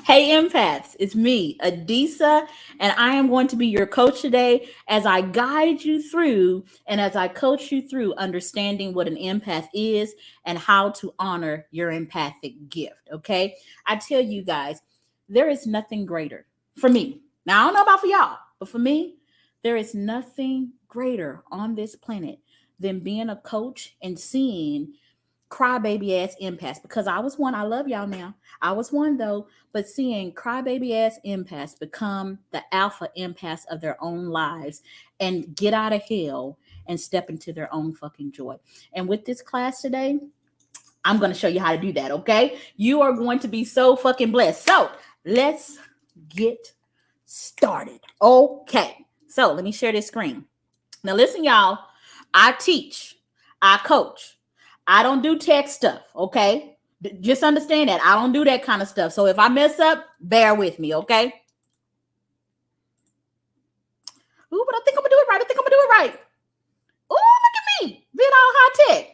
Hey, empaths, it's me, Adisa, and I am going to be your coach today as I guide you through and as I coach you through understanding what an empath is and how to honor your empathic gift. Okay, I tell you guys, there is nothing greater for me. Now, I don't know about for y'all, but for me, there is nothing greater on this planet than being a coach and seeing crybaby ass empaths, because I was one. I love y'all now. I was one though, but seeing crybaby ass empaths become the alpha empaths of their own lives and get out of hell and step into their own fucking joy. And with this class today, I'm going to show you how to do that, okay? You are going to be so fucking blessed. So let's get started. Okay. So let me share this screen. Now, listen, y'all. I teach, I coach. I don't do tech stuff, okay? Just understand that. I don't do that kind of stuff. So if I mess up, bear with me, okay? Ooh, but I think I'm going to do it right. I think I'm going to do it right. Ooh, look at me. Being all high tech.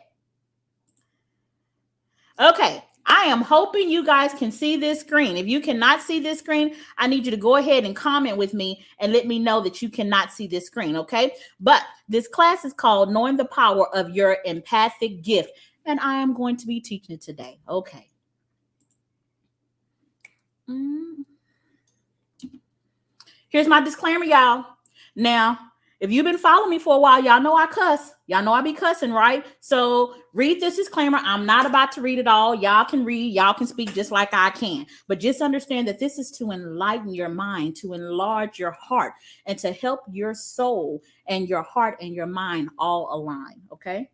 Okay. I am hoping you guys can see this screen. If you cannot see this screen, I need you to go ahead and comment with me and let me know that you cannot see this screen, okay? But this class is called Knowing the Power of Your Empathic Gift, and I am going to be teaching it today, okay? Here's my disclaimer, y'all. Now, if you've been following me for a while, y'all know I cuss. Y'all know I be cussing, right? So read this disclaimer. I'm not about to read it all. Y'all can read. Y'all can speak just like I can. But just understand that this is to enlighten your mind, to enlarge your heart, and to help your soul and your heart and your mind all align, okay?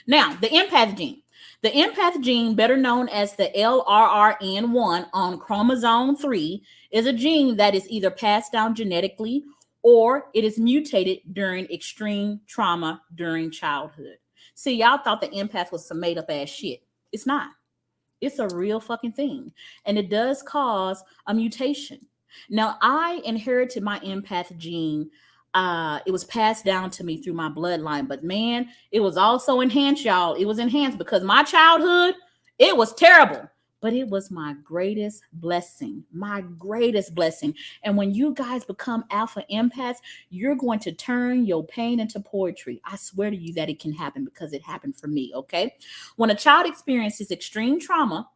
Now, the empath gene. The empath gene, better known as the LRRN1 on chromosome 3, is a gene that is either passed down genetically or it is mutated during extreme trauma during childhood. See, y'all thought the empath was some made up ass shit. It's not. It's a real fucking thing. And it does cause a mutation. Now, I inherited my empath gene. It was passed down to me through my bloodline, but man, it was also enhanced, y'all. It was enhanced because my childhood, it was terrible, but it was my greatest blessing, my greatest blessing. And when you guys become alpha empaths, you're going to turn your pain into poetry. I swear to you that it can happen because it happened for me, okay? When a child experiences extreme trauma,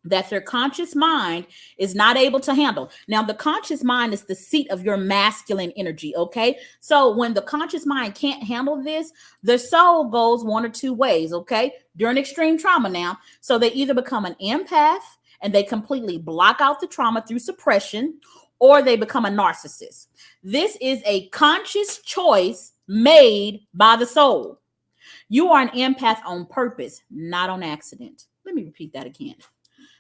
that their conscious mind is not able to handle. Now, the conscious mind is the seat of your masculine energy, okay? So when the conscious mind can't handle this, the soul goes one or two ways, okay? During extreme trauma now. So they either become an empath and they completely block out the trauma through suppression, or they become a narcissist. This is a conscious choice made by the soul. You are an empath on purpose, not on accident. Let me repeat that again.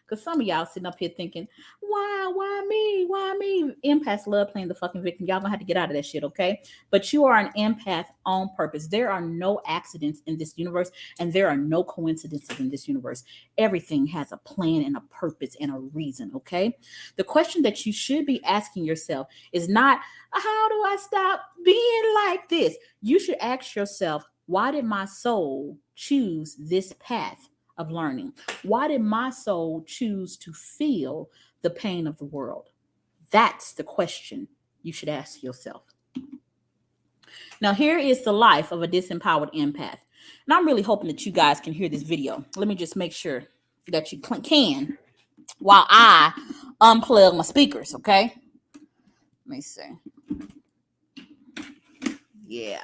Because some of y'all sitting up here thinking, why me? Why me? Empaths love playing the fucking victim. Y'all gonna have to get out of that shit, okay? But you are an empath on purpose. There are no accidents in this universe, and there are no coincidences in this universe. Everything has a plan and a purpose and a reason, okay? The question that you should be asking yourself is not, how do I stop being like this? You should ask yourself, why did my soul choose this path of learning? Why did my soul choose to feel the pain of the world? That's the question you should ask yourself. Now, here is the life of a disempowered empath. And I'm really hoping that you guys can hear this video. Let me just make sure that you can while I unplug my speakers, okay? Let me see. Yeah.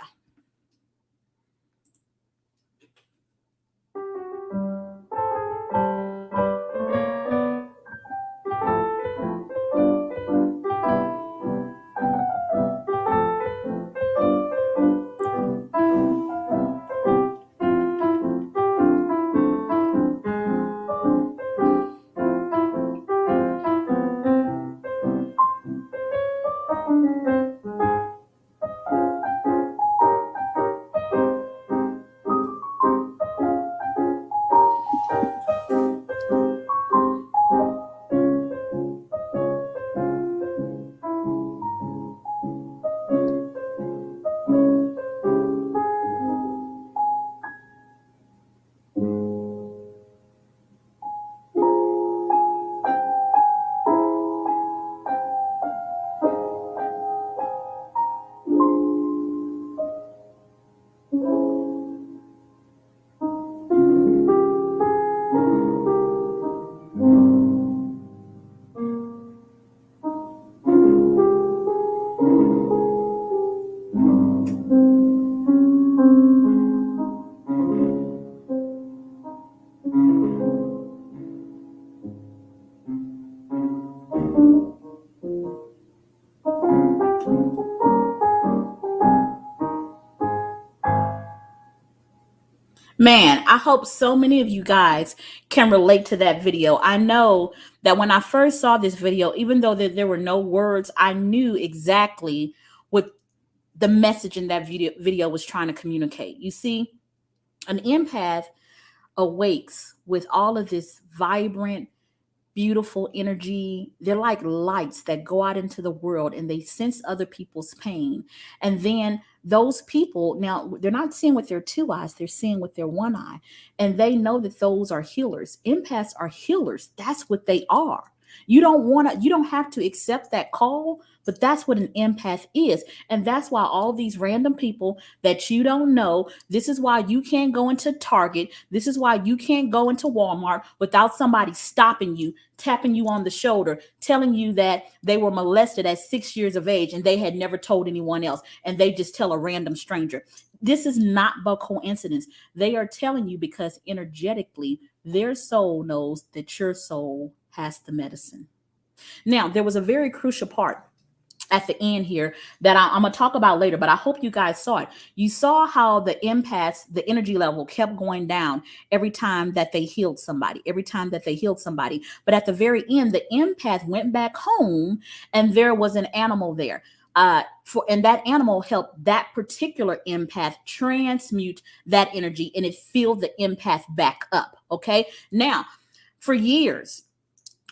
Man, I hope so many of you guys can relate to that video. I know that when I first saw this video, even though there were no words, I knew exactly what the message in that video was trying to communicate. You see, an empath awakes with all of this vibrant, beautiful energy. They're like lights that go out into the world and they sense other people's pain. And then those people, now they're not seeing with their two eyes, they're seeing with their one eye. And they know that those are healers. Empaths are healers. That's what they are. You don't have to accept that call, but that's what an empath is. And that's why all these random people that you don't know, this is why you can't go into Target. This is why you can't go into Walmart without somebody stopping you, tapping you on the shoulder, telling you that they were molested at 6 years of age and they had never told anyone else. And they just tell a random stranger. This is not by coincidence. They are telling you because energetically, their soul knows that your soul has the medicine. Now, there was a very crucial part at the end here that I'm going to talk about later, but I hope you guys saw it. You saw how the empaths, the energy level kept going down every time that they healed somebody, every time that they healed somebody. But at the very end, the empath went back home and there was an animal there. And that animal helped that particular empath transmute that energy and it filled the empath back up. Okay. Now, for years,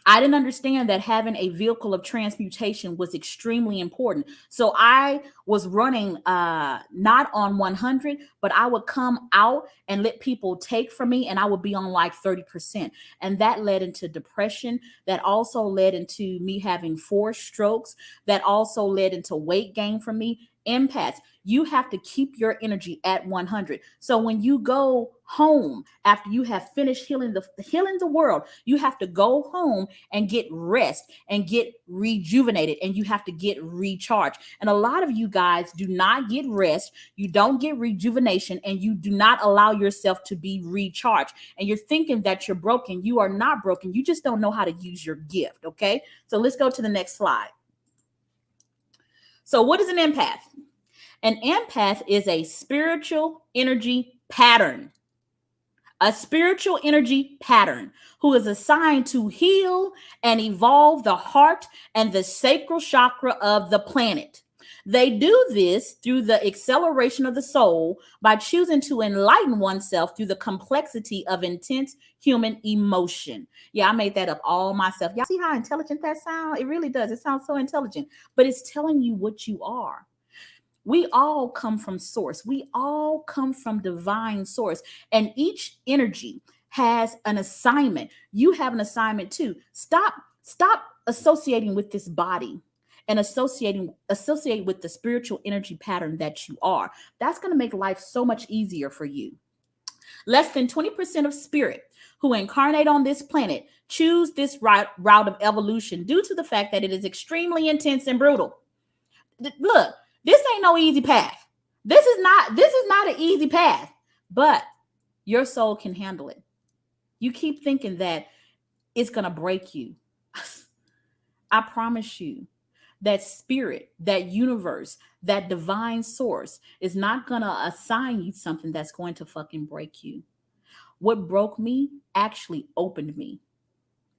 I didn't understand that having a vehicle of transmutation was extremely important. So I was running not on 100, but I would come out and let people take from me and I would be on like 30%. And that led into depression. That also led into me having 4 strokes. That also led into weight gain for me. Empaths, you have to keep your energy at 100. So when you go home after you have finished healing the world, you have to go home and get rest and get rejuvenated and you have to get recharged. And a lot of you guys do not get rest, you don't get rejuvenation, and you do not allow yourself to be recharged. And you're thinking that you're broken. You are not broken. You just don't know how to use your gift. Okay, so let's go to the next slide. So what is an empath? An empath is a spiritual energy pattern. A spiritual energy pattern who is assigned to heal and evolve the heart and the sacral chakra of the planet. They do this through the acceleration of the soul by choosing to enlighten oneself through the complexity of intense human emotion. Yeah, I made that up all myself. Y'all see how intelligent that sounds? It really does. It sounds so intelligent, but it's telling you what you are. We all come from source. We all come from divine source. And each energy has an assignment. You have an assignment too. Stop associating with this body and associate with the spiritual energy pattern that you are. That's going to make life so much easier for you. Less than 20% of spirit who incarnate on this planet choose this route of evolution due to the fact that it is extremely intense and brutal. Look, this ain't no easy path. This is not an easy path, but your soul can handle it. You keep thinking that it's going to break you. I promise you that spirit, that universe, that divine source is not going to assign you something that's going to fucking break you. What broke me actually opened me.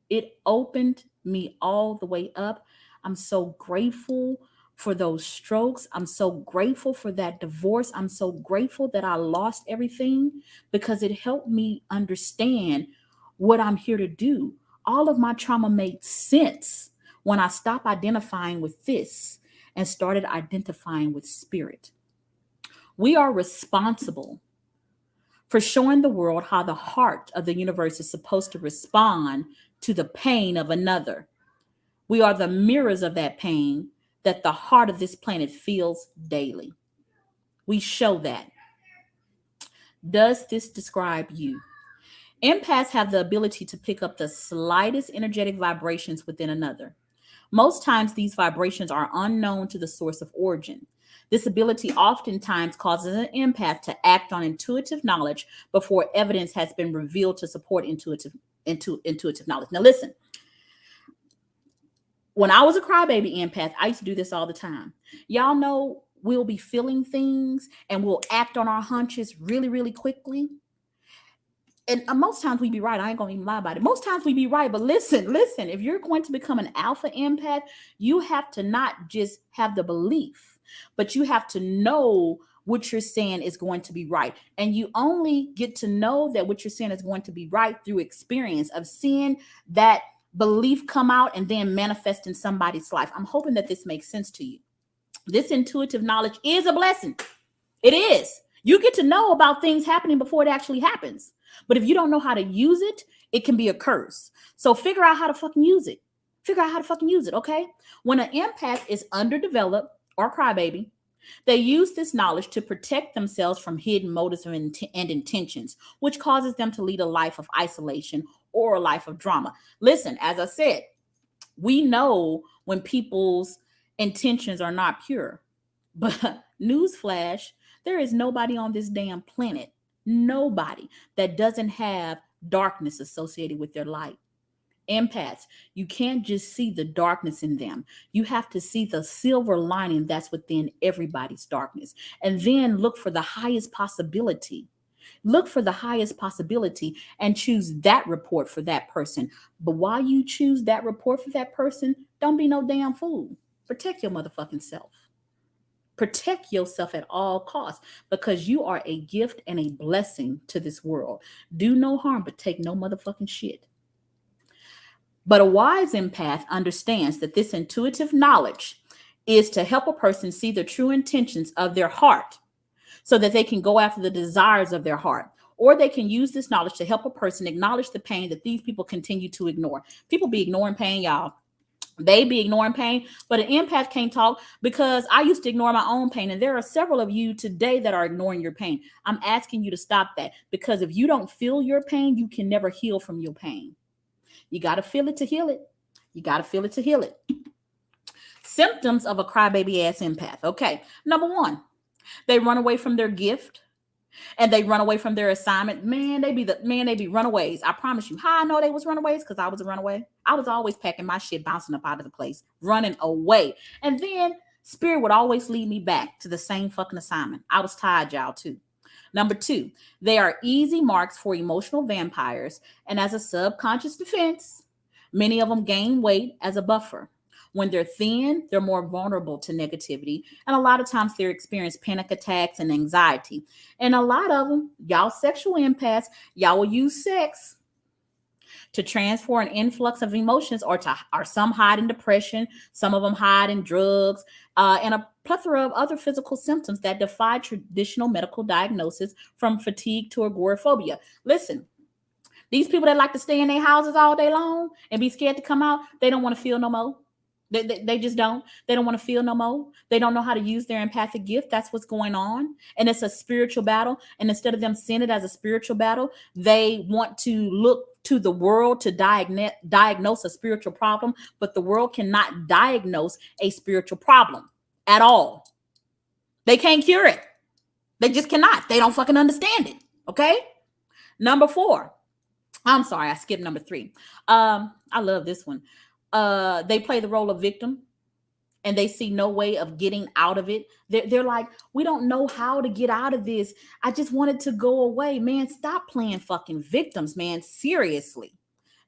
It opened me all the way up. I'm so grateful for those strokes. I'm so grateful for that divorce. I'm so grateful that I lost everything because it helped me understand what I'm here to do. All of my trauma made sense when I stopped identifying with this and started identifying with spirit. We are responsible for showing the world how the heart of the universe is supposed to respond to the pain of another. We are the mirrors of that pain that the heart of this planet feels daily. We show that. Does this describe you? Empaths have the ability to pick up the slightest energetic vibrations within another. Most times, these vibrations are unknown to the source of origin. This ability oftentimes causes an empath to act on intuitive knowledge before evidence has been revealed to support intuitive knowledge. Now, listen. When I was a crybaby empath, I used to do this all the time. Y'all know we'll be feeling things and we'll act on our hunches really, really quickly. And most times we be right. I ain't gonna even lie about it. Most times we be right, but listen. If you're going to become an alpha empath, you have to not just have the belief, but you have to know what you're saying is going to be right. And you only get to know that what you're saying is going to be right through experience of seeing that belief come out and then manifest in somebody's life. I'm hoping that this makes sense to you. This intuitive knowledge is a blessing. It is. You get to know about things happening before it actually happens. But if you don't know how to use it, it can be a curse. So figure out how to fucking use it. Figure out how to fucking use it, okay? When an empath is underdeveloped or crybaby, they use this knowledge to protect themselves from hidden motives and intentions, which causes them to lead a life of isolation or a life of drama. Listen, as I said, we know when people's intentions are not pure. But newsflash, there is nobody on this damn planet, nobody that doesn't have darkness associated with their light. Empaths, you can't just see the darkness in them. You have to see the silver lining that's within everybody's darkness. And then look for the highest possibility. Look for the highest possibility and choose that report for that person. But while you choose that report for that person, don't be no damn fool. Protect your motherfucking self. Protect yourself at all costs because you are a gift and a blessing to this world. Do no harm, but take no motherfucking shit. But a wise empath understands that this intuitive knowledge is to help a person see the true intentions of their heart so that they can go after the desires of their heart. Or they can use this knowledge to help a person acknowledge the pain that these people continue to ignore. People be ignoring pain, y'all. They be ignoring pain, but an empath can't talk because I used to ignore my own pain. And there are several of you today that are ignoring your pain. I'm asking you to stop that because if you don't feel your pain, you can never heal from your pain. You got to feel it to heal it. You got to feel it to heal it. Symptoms of a crybaby ass empath. Okay. Number one, they run away from their gift and they run away from their assignment. They be runaways. I promise you. How I know they was runaways? Because I was a runaway. I was always packing my shit, bouncing up out of the place, running away. And then spirit would always lead me back to the same fucking assignment. I was tired, y'all, too. Number two, they are easy marks for emotional vampires. And as a subconscious defense, many of them gain weight as a buffer. When they're thin, they're more vulnerable to negativity. And a lot of times they experience panic attacks and anxiety. And a lot of them, y'all sexual empaths, y'all will use sex to transfer an influx of emotions or some hide in depression. Some of them hide in drugs and a plethora of other physical symptoms that defy traditional medical diagnosis from fatigue to agoraphobia. Listen, these people that like to stay in their houses all day long and be scared to come out, they don't want to feel no more. They just don't. They don't want to feel no more. They don't know how to use their empathic gift. That's what's going on. And it's a spiritual battle. And instead of them seeing it as a spiritual battle, they want to look to the world to diagnose a spiritual problem. But the world cannot diagnose a spiritual problem at all. They can't cure it. They just cannot. They don't fucking understand it. Okay? Number four. I'm sorry, I skipped number three. I love this one. They play the role of victim and they see no way of getting out of it. They're like, we don't know how to get out of this. I just want it to go away. Man, stop playing fucking victims, man. Seriously.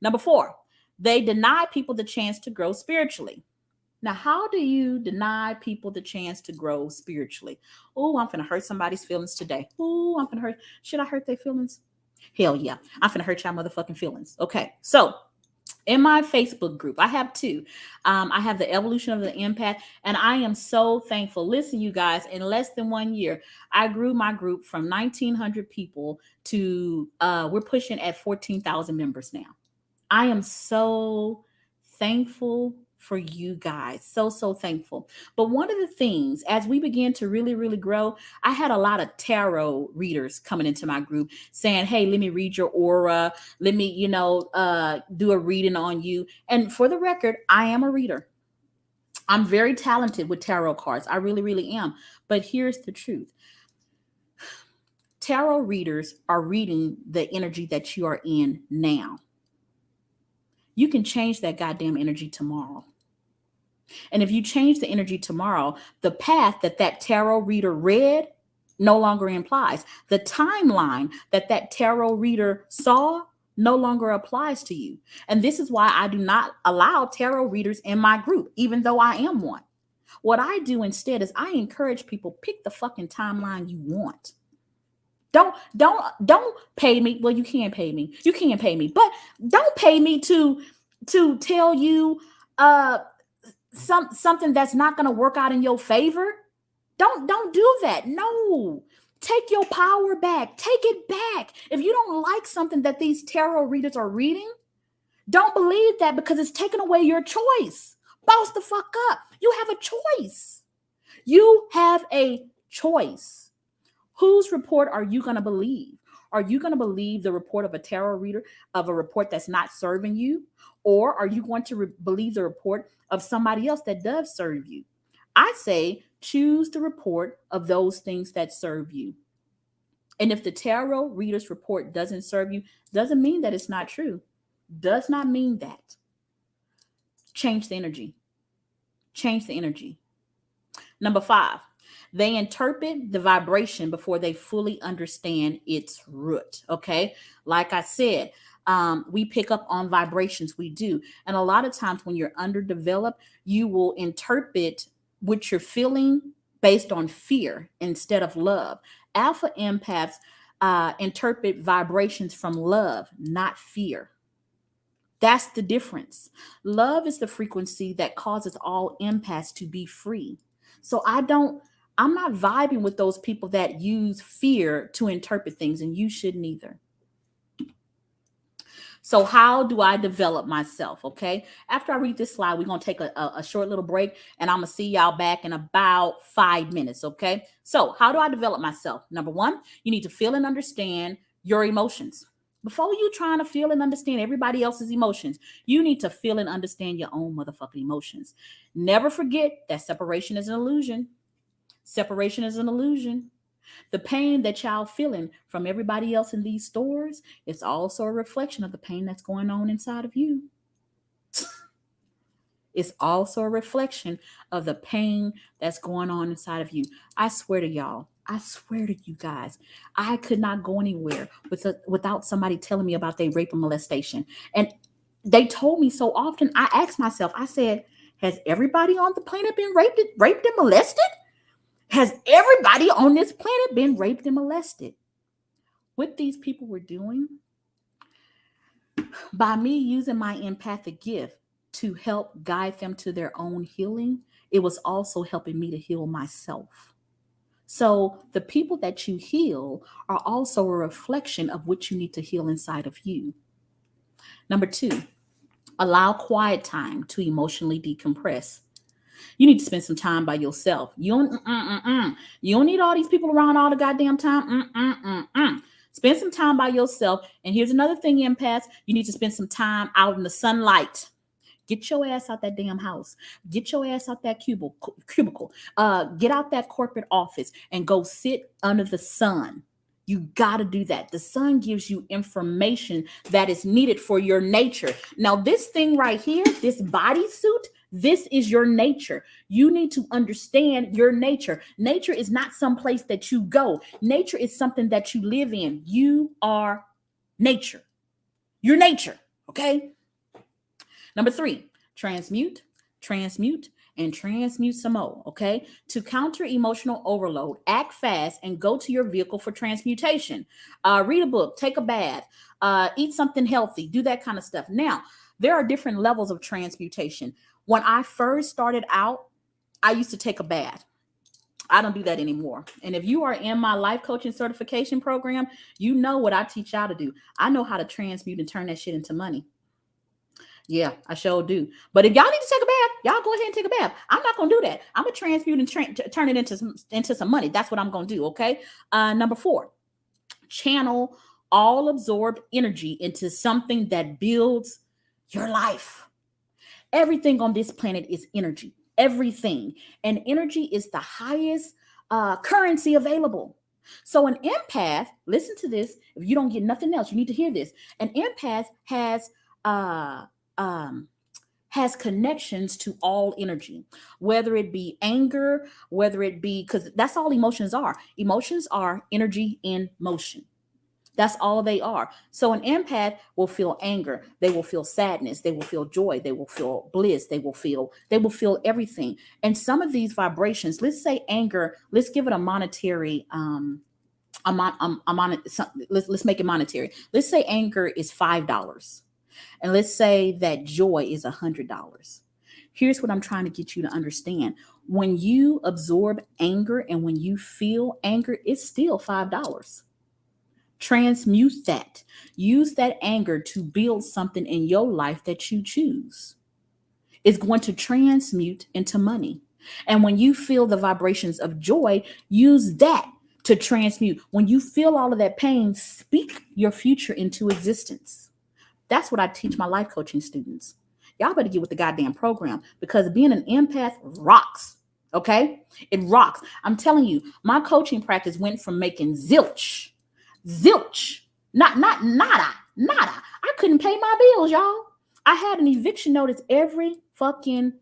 Number four, they deny people the chance to grow spiritually. Now, how do you deny people the chance to grow spiritually? Oh, I'm going to hurt somebody's feelings today. Oh, I'm going to hurt. Should I hurt their feelings? Hell yeah. I'm going to hurt y'all motherfucking feelings. Okay. So, in my Facebook group, I have two. I have the evolution of the empath, and I am so thankful. Listen, you guys, in less than 1 year, I grew my group from 1,900 people to we're pushing at 14,000 members now. I am so thankful for you guys. So thankful. But one of the things, as we began to really, really grow, I had a lot of tarot readers coming into my group saying, hey, let me read your aura. Let me, do a reading on you. And for the record, I am a reader. I'm very talented with tarot cards. I really, really am. But here's the truth. Tarot readers are reading the energy that you are in now. You can change that goddamn energy tomorrow. And if you change the energy tomorrow, the path that tarot reader read no longer implies. The timeline that tarot reader saw no longer applies to you. And this is why I do not allow tarot readers in my group, even though I am one. What I do instead is I encourage people, pick the fucking timeline you want. Don't pay me. Well, you can pay me. You can pay me, but don't pay me to tell you something that's not going to work out in your favor. Don't do that. No. Take your power back. Take it back. If you don't like something that these tarot readers are reading, don't believe that, because it's taking away your choice. Boss the fuck up. You have a choice. You have a choice. Whose report are you going to believe? Are you going to believe the report of a tarot reader, of a report that's not serving you? Or are you going to believe the report of somebody else that does serve you? I say choose the report of those things that serve you. And if the tarot reader's report doesn't serve you, doesn't mean that it's not true. Does not mean that. Change the energy. Change the energy. Number 5, they interpret the vibration before they fully understand its root. Okay. Like I said, we pick up on vibrations. We do. And a lot of times when you're underdeveloped, you will interpret what you're feeling based on fear instead of love. Alpha empaths interpret vibrations from love, not fear. That's the difference. Love is the frequency that causes all empaths to be free. So I'm not vibing with those people that use fear to interpret things, and you shouldn't either. So how do I develop myself? Okay. After I read this slide, we're going to take a short little break, and I'm going to see y'all back in about 5 minutes. Okay. So how do I develop myself? Number 1, you need to feel and understand your emotions. Before you trying to feel and understand everybody else's emotions, you need to feel and understand your own motherfucking emotions. Never forget that separation is an illusion. Separation is an illusion. The pain that y'all feeling from everybody else in these stores is also a reflection of the pain that's going on inside of you. It's also a reflection of the pain that's going on inside of you. I swear to y'all, I swear to you guys, I could not go anywhere without somebody telling me about their rape and molestation. And they told me so often, I asked myself, I said, has everybody on the planet been raped and molested? Has everybody on this planet been raped and molested? What these people were doing, by me using my empathic gift to help guide them to their own healing, it was also helping me to heal myself. So the people that you heal are also a reflection of what you need to heal inside of you. Number 2, allow quiet time to emotionally decompress. You need to spend some time by yourself. You don't need all these people around all the goddamn time. Spend some time by yourself. And here's another thing, empaths. You need to spend some time out in the sunlight. Get your ass out that damn house. Get your ass out that cubicle. Get out that corporate office and go sit under the sun. You got to do that. The sun gives you information that is needed for your nature. Now, this thing right here, this bodysuit, this is your nature. You need to understand your nature. Nature is not some place that you go. Nature is something that you live in. You are nature. You're nature. Okay. Number 3, transmute, and transmute some more. Okay. To counter emotional overload, act fast and go to your vehicle for transmutation. Read a book, take a bath, eat something healthy, do that kind of stuff. Now, there are different levels of transmutation. When I first started out, I used to take a bath. I don't do that anymore. And if you are in my life coaching certification program, you know what I teach y'all to do. I know how to transmute and turn that shit into money. Yeah, I sure do. But if y'all need to take a bath, y'all go ahead and take a bath. I'm not going to do that. I'm going to transmute and turn it into some money. That's what I'm going to do, okay? Number 4, channel all absorbed energy into something that builds your life. Everything on this planet is energy. Everything. And energy is the highest currency available. So an empath, listen to this. If you don't get nothing else, you need to hear this. An empath has has connections to all energy, whether it be anger, whether it be, because that's all emotions are. Emotions are energy in motion. That's all they are. So an empath will feel anger, they will feel sadness, they will feel joy, they will feel bliss, they will feel everything. And some of these vibrations, let's say anger, let's give it a monetary let's make it monetary. Let's say anger is $5, and let's say that joy is $100. Here's what I'm trying to get you to understand: when you absorb anger and when you feel anger, it's still $5. Transmute that. Use that anger to build something in your life that you choose. It's going to transmute into money. And when you feel the vibrations of joy, use that to transmute. When you feel all of that pain, speak your future into existence. That's what I teach my life coaching students. Y'all better get with the goddamn program, because being an empath rocks. Okay? It rocks. I'm telling you, my coaching practice went from making zilch, not nada. I couldn't pay my bills, y'all. I had an eviction notice every fucking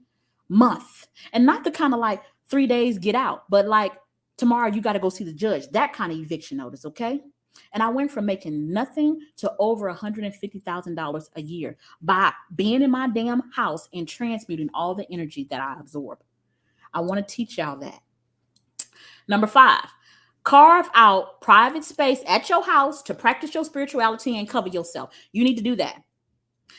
month. And not the kind of like 3 days get out, but like tomorrow you got to go see the judge. That kind of eviction notice, okay? And I went from making nothing to over $150,000 a year by being in my damn house and transmuting all the energy that I absorb. I want to teach y'all that. Number 5, carve out private space at your house to practice your spirituality and cover yourself. You need to do that.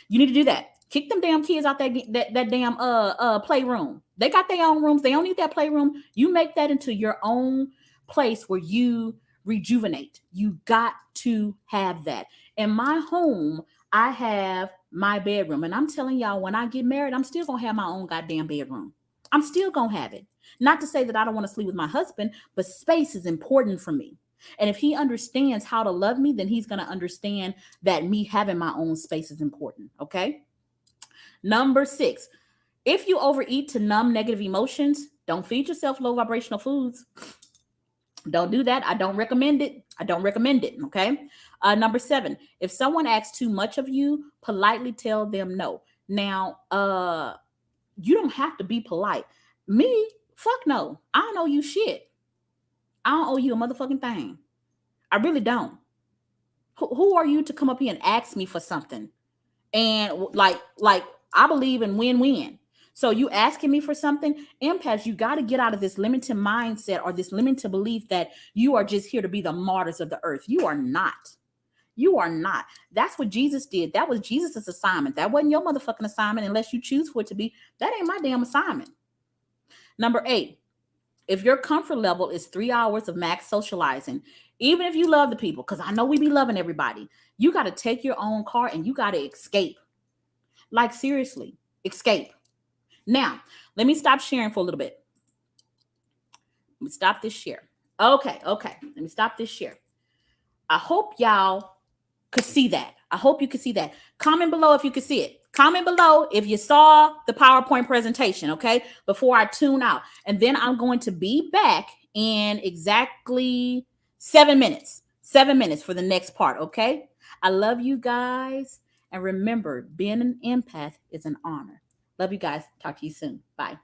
You need to do that. Kick them damn kids out that damn playroom. They got their own rooms. They don't need that playroom. You make that into your own place where you rejuvenate. You got to have that. In my home, I have my bedroom. And I'm telling y'all, when I get married, I'm still gonna have my own goddamn bedroom. I'm still gonna have it. Not to say that I don't want to sleep with my husband, but space is important for me. And if he understands how to love me, then he's going to understand that me having my own space is important. Okay. Number 6, if you overeat to numb negative emotions, don't feed yourself low vibrational foods. Don't do that. I don't recommend it. I don't recommend it. Okay. Number 7, if someone asks too much of you, politely tell them no. Now, you don't have to be polite. Me, fuck no. I don't owe you shit. I don't owe you a motherfucking thing. I really don't. Who are you to come up here and ask me for something? And like I believe in win-win. So you asking me for something, empaths, you got to get out of this limited mindset or this limited belief that you are just here to be the martyrs of the earth. You are not. You are not. That's what Jesus did. That was Jesus's assignment. That wasn't your motherfucking assignment unless you choose for it to be. That ain't my damn assignment. Number 8, if your comfort level is 3 hours of max socializing, even if you love the people, because I know we be loving everybody, you got to take your own car and you got to escape. Like, seriously, escape. Now, let me stop sharing for a little bit. Let me stop this share. Okay. Let me stop this share. I hope y'all could see that. I hope you could see that. Comment below if you could see it. Comment below if you saw the PowerPoint presentation, okay? Before I tune out. And then I'm going to be back in exactly 7 minutes. 7 minutes for the next part, okay? I love you guys. And remember, being an empath is an honor. Love you guys. Talk to you soon. Bye.